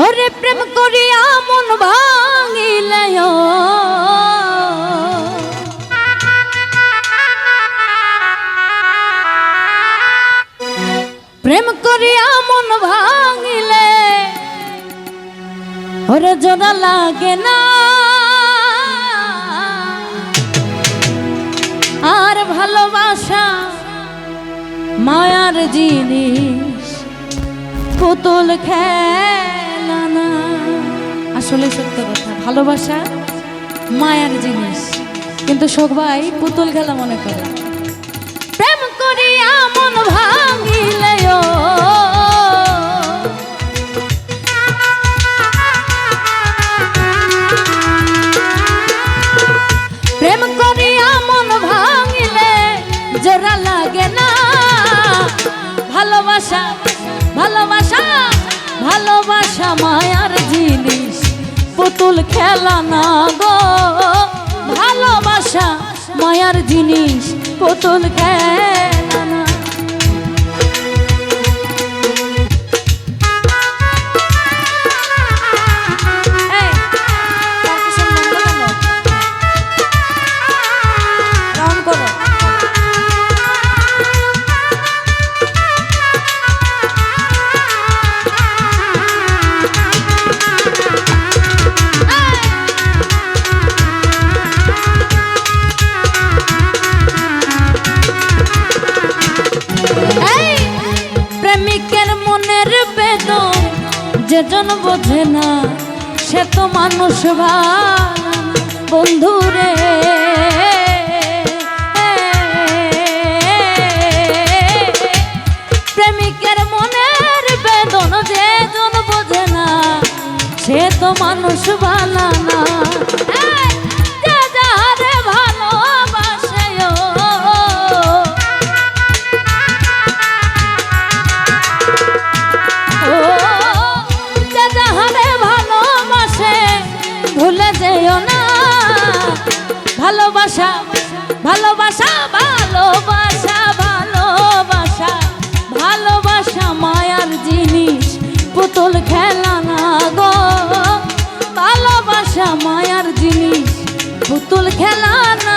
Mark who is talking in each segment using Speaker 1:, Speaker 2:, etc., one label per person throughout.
Speaker 1: ওরে প্রেম করিয়া মন ভাঙিলে প্রেম করিয়া মন ভাঙিলে ওরে জোড়া লাগে না আর ভালোবাসা মায়ার জিনিস পুতুল খেলা না। আসলে সত্য কথা, ভালোবাসা মায়ার জিনিস, কিন্তু সবাই পুতুল খেলা মনে করে। প্রেম করিয়া মন ভাঙিলে প্রেম করিয়া মন ভাঙিলে জোড়া লাগে না ভালোবাসা ভালোবাসা ভালোবাসা মায়ার জিনিস পুতুল খেলা না গো। ভালোবাসা মায়ার জিনিস পুতুল খেলা না। যেজন বোঝে না সে তো মানুষ বন্ধু রে। প্রেমিকের মনের বেদন যেজন বোঝে না সে তো মানুষ ভালো না। ভালোবাসা ভালোবাসা ভালোবাসা ভালোবাসা ভালোবাসা মায়ার জিনিস পুতুল খেলা না গো। ভালোবাসা মায়ার জিনিস পুতুল খেলা না।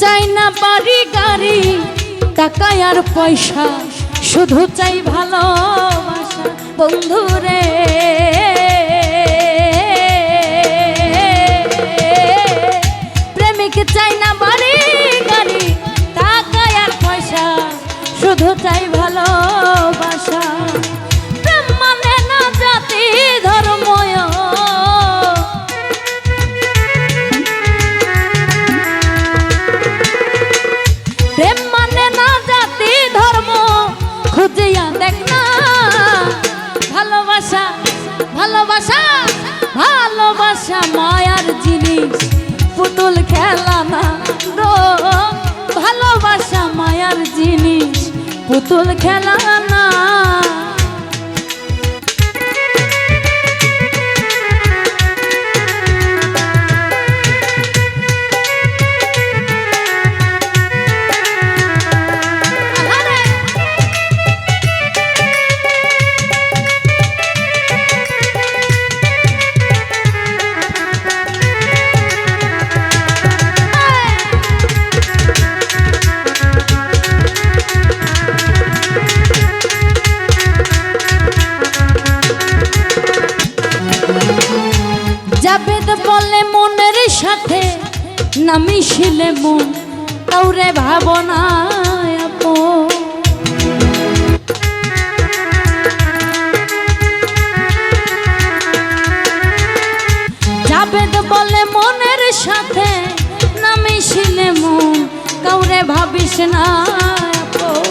Speaker 1: চাই না বাড়ি গাড়ি টাকা আর পয়সা, শুধু চাই ভালোবাসা বন্ধু রে। প্রেমিক চাই না বাড়ি গাড়ি টাকা আর পয়সা, শুধু চাই ভালোবাসা। প্রেম মানে না জাতি ধর্ম, প্রেম মানে না জাতি ধর্ম, খুঁজিয়া দেখ না ভালোবাসা ভালোবাসা ভালোবাসা মায়ার জিনিস পুতুল খেলা না গো। ভালোবাসা মায়ার জিনিস পুতুল খেলা না। জাবেদ বলে মনের সাথে না মিশিলে মন কাউরে ভাবনা আপন। জাবেদ বলে মনের সাথে না মিশিলে মন কাউরে ভাবিস না আপন।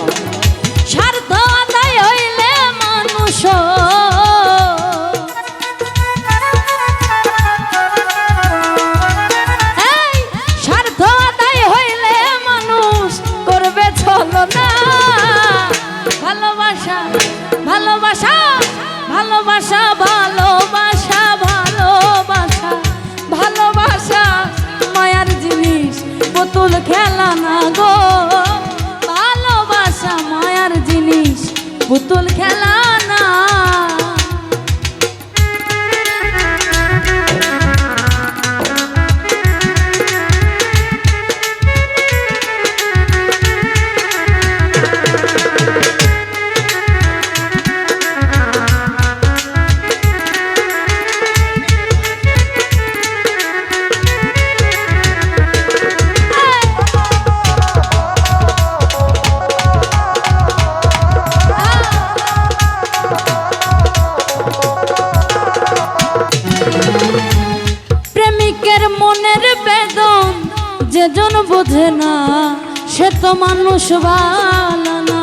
Speaker 1: বোঝে না সে তো মানুষ ভালো না।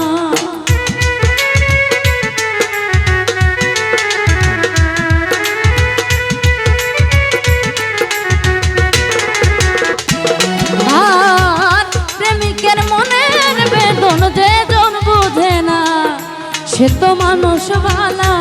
Speaker 1: আর প্রেমিকের মনের বেদন যে জন বোঝে না সে তো মানুষ ভালো